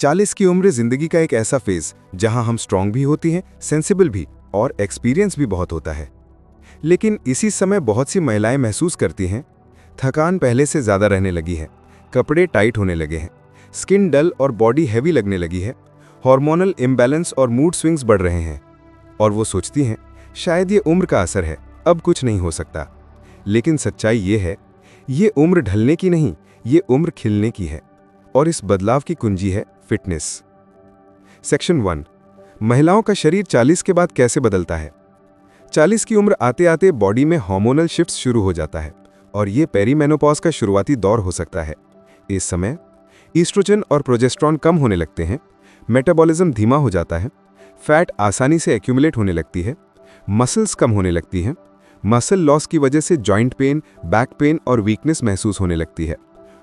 40 की उम्र जिंदगी का एक ऐसा फेज जहां हम स्ट्रांग भी होती हैं, सेंसिबल भी और एक्सपीरियंस भी बहुत होता है। लेकिन इसी समय बहुत सी महिलाएं महसूस करती हैं थकान पहले से ज़्यादा रहने लगी है, कपड़े टाइट होने लगे हैं, स्किन डल और बॉडी हैवी लगने लगी है, हार्मोनल इम्बैलेंस और मूड स्विंग्स बढ़ रहे हैं। और वो सोचती हैं शायद ये उम्र का असर है, अब कुछ नहीं हो सकता। लेकिन सच्चाई ये है, ये उम्र ढलने की नहीं, ये उम्र खिलने की है। और इस बदलाव की कुंजी है फिटनेस। सेक्शन 1, महिलाओं का शरीर 40 के बाद कैसे बदलता है। 40 की उम्र आते आते बॉडी में हार्मोनल शिफ्ट्स शुरू हो जाता है और ये पेरीमेनोपॉज का शुरुआती दौर हो सकता है। इस समय ईस्ट्रोजन और प्रोजेस्टेरॉन कम होने लगते हैं, मेटाबॉलिज्म धीमा हो जाता है, फैट आसानी से एक्यूमुलेट होने लगती है, मसल्स कम होने लगती हैं, मसल लॉस की वजह से जॉइंट पेन, बैक पेन और वीकनेस महसूस होने लगती है,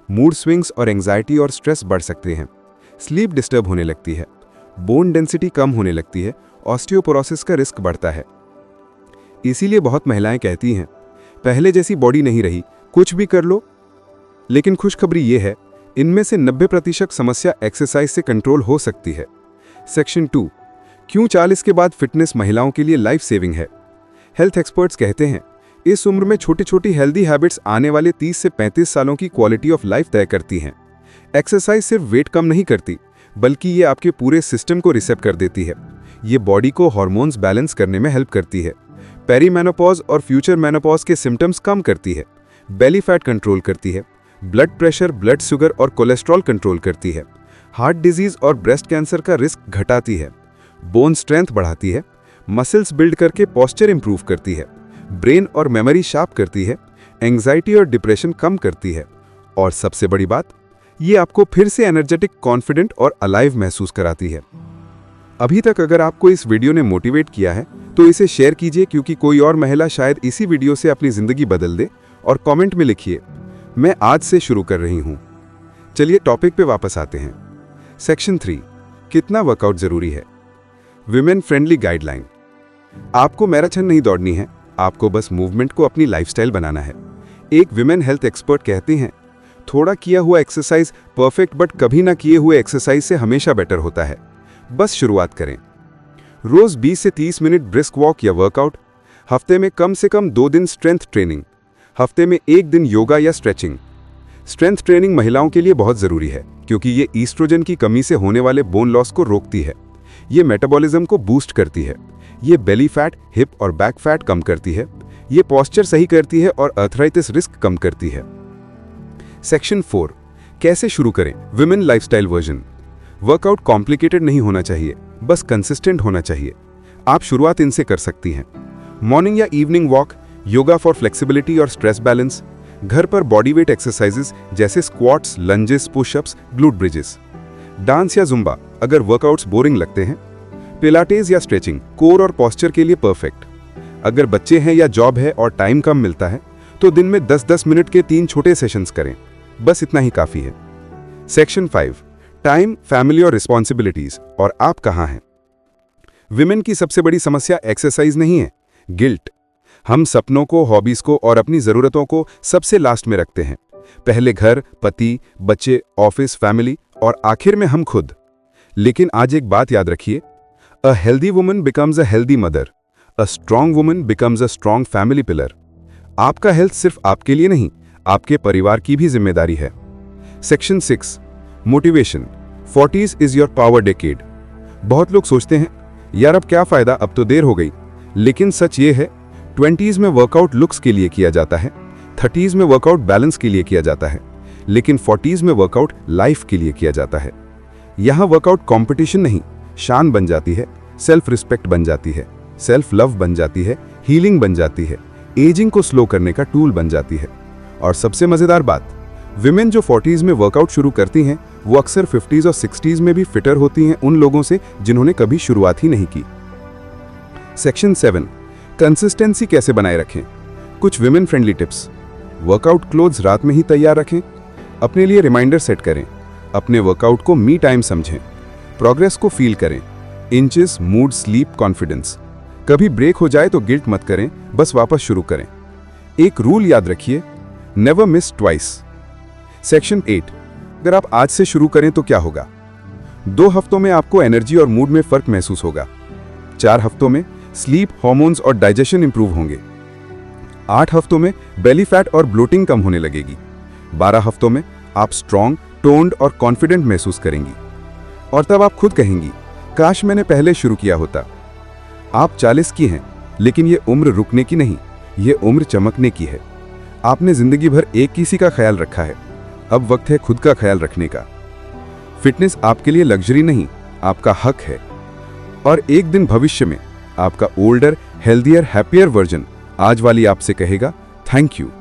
मूड स्विंग्स और एंजाइटी और स्ट्रेस बढ़ सकते हैं, स्लीप डिस्टर्ब होने लगती है, बोन डेंसिटी कम होने लगती है, ऑस्टियोपोरोसिस का रिस्क बढ़ता है। इसीलिए बहुत महिलाएं कहती हैं पहले जैसी बॉडी नहीं रही, कुछ भी कर लो। लेकिन खुशखबरी ये है, इनमें से 90% समस्या एक्सरसाइज से कंट्रोल हो सकती है। सेक्शन 2, क्यों 40 के बाद फिटनेस महिलाओं के लिए लाइफ सेविंग है। हेल्थ एक्सपर्ट्स कहते हैं इस उम्र में छोटी छोटी हेल्दी हैबिट्स आने वाले 30 से 35 सालों की क्वालिटी ऑफ लाइफ तय करती हैं। एक्सरसाइज सिर्फ वेट कम नहीं करती, बल्कि ये आपके पूरे सिस्टम को रिसेट कर देती है। ये बॉडी को हार्मोन्स बैलेंस करने में हेल्प करती है, पेरीमेनोपॉज और फ्यूचर मेनोपॉज के सिम्टम्स कम करती है, बेली फैट कंट्रोल करती है, ब्लड प्रेशर, ब्लड शुगर और कोलेस्ट्रॉल कंट्रोल करती है, हार्ट डिजीज और ब्रेस्ट कैंसर का रिस्क घटाती है, बोन स्ट्रेंथ बढ़ाती है, मसल्स बिल्ड करके पोस्चर इंप्रूव करती है, ब्रेन और मेमोरी शार्प करती है, एंग्जाइटी और डिप्रेशन कम करती है। और सबसे बड़ी बात, ये आपको फिर से एनर्जेटिक, कॉन्फिडेंट और अलाइव महसूस कराती है। अभी तक अगर आपको इस वीडियो ने मोटिवेट किया है तो इसे शेयर कीजिए, क्योंकि कोई और महिला शायद इसी वीडियो से अपनी जिंदगी बदल दे। और कमेंट में लिखिए मैं आज से शुरू कर रही हूं। चलिए टॉपिक पे वापस आते हैं। सेक्शन 3, कितना वर्कआउट जरूरी है। Women friendly guideline. आपको मैराथन नहीं दौड़नी है, आपको बस मूवमेंट को अपनी लाइफस्टाइल बनाना है। एक विमेन हेल्थ एक्सपर्ट कहते हैं थोड़ा किया हुआ एक्सरसाइज परफेक्ट, बट कभी ना किए हुए एक्सरसाइज से हमेशा बेटर होता है। बस शुरुआत करें। रोज 20 से 30 मिनट ब्रिस्क वॉक या वर्कआउट, हफ्ते में कम से कम 2 दिन स्ट्रेंथ ट्रेनिंग, हफ्ते में 1 दिन योगा या स्ट्रेचिंग। स्ट्रेंथ ट्रेनिंग महिलाओं के लिए बहुत ज़रूरी है, क्योंकि ये ईस्ट्रोजन की कमी से होने वाले बोन लॉस को रोकती है, ये मेटाबॉलिज्म को बूस्ट करती है, ये बेली फैट, हिप और बैक फैट कम करती है, ये पोस्चर सही करती है और आर्थराइटिस रिस्क कम करती है। सेक्शन 4, कैसे शुरू करें। Women lifestyle version. Workout complicated नहीं होना चाहिए, बस कंसिस्टेंट होना चाहिए। आप शुरुआत इनसे कर सकती हैं। मॉर्निंग या evening walk, yoga for flexibility और स्ट्रेस बैलेंस, घर पर बॉडी वेट एक्सरसाइजेस जैसे squats, lunges, pushups, glute bridges, dance या जुम्बा अगर वर्कआउट्स बोरिंग लगते हैं, पिलाटेस या स्ट्रेचिंग कोर और पोस्चर के लिए परफेक्ट। अगर बच्चे हैं या जॉब है और टाइम कम मिलता है तो दिन में 10-10 मिनट के 3 छोटे सेशंस करें, बस इतना ही काफी है। सेक्शन 5, टाइम, फैमिली और रिस्पॉन्सिबिलिटीज और आप कहां हैं। विमेन की सबसे बड़ी समस्या एक्सरसाइज नहीं है, गिल्ट। हम सपनों को, हॉबीज को और अपनी जरूरतों को सबसे लास्ट में रखते हैं। पहले घर, पति, बच्चे, ऑफिस, फैमिली और आखिर में हम खुद। लेकिन आज एक बात याद रखिए, a healthy woman becomes a healthy mother, a strong woman becomes a strong family pillar. आपका हेल्थ सिर्फ आपके लिए नहीं, आपके परिवार की भी जिम्मेदारी है। Section 6, motivation. 40s is your power decade. बहुत लोग सोचते हैं यार अब क्या फायदा, अब तो देर हो गई। लेकिन सच ये है, 20s में वर्कआउट लुक्स के लिए किया जाता है, 30s में वर्कआउट बैलेंस के लिए किया जाता है, लेकिन 40s में वर्कआउट लाइफ के लिए किया जाता है। यहां वर्कआउट कंपटीशन नहीं, शान बन जाती है, सेल्फ रिस्पेक्ट बन जाती है, सेल्फ लव बन जाती है, हीलिंग बन जाती है, एजिंग को स्लो करने का टूल बन जाती है। और सबसे मजेदार बात, विमेन जो 40s में वर्कआउट शुरू करती हैं वो अक्सर 50s और 60s में भी फिटर होती हैं उन लोगों से जिन्होंने कभी शुरुआत ही नहीं की। सेक्शन 7, कंसिस्टेंसी कैसे बनाए रखें। कुछ women friendly tips. Workout clothes रात में ही तैयार रखें, अपने लिए रिमाइंडर सेट करें, अपने वर्कआउट को मी टाइम समझें, प्रोग्रेस को फील करें, इंचेस, मूड, स्लीप, कॉन्फिडेंस। कभी ब्रेक हो जाए तो गिल्ट मत करें, बस वापस शुरू करें। एक रूल याद रखिए, नेवर मिस ट्वाइस। सेक्शन 8, अगर आप आज से शुरू करें तो क्या होगा। 2 हफ्तों में आपको एनर्जी और मूड में फर्क महसूस होगा। 4 हफ्तों में स्लीप, हार्मोन्स और डाइजेशन इंप्रूव होंगे। 8 हफ्तों में बेली फैट और ब्लोटिंग कम होने लगेगी। 12 हफ्तों में आप स्ट्रॉन्ग, टोन्ड और कॉन्फिडेंट महसूस करेंगी। और तब आप खुद कहेंगी, काश मैंने पहले शुरू किया होता। आप 40 की हैं, लेकिन ये उम्र रुकने की नहीं, ये उम्र चमकने की है। आपने जिंदगी भर एक किसी का ख्याल रखा है, अब वक्त है खुद का ख्याल रखने का। फिटनेस आपके लिए लग्जरी नहीं, आपका हक है। और एक दिन भविष्य में आपका ओल्डर, हेल्दियर, हैप्पियर वर्जन आज वाली आपसे कहेगा, थैंक यू।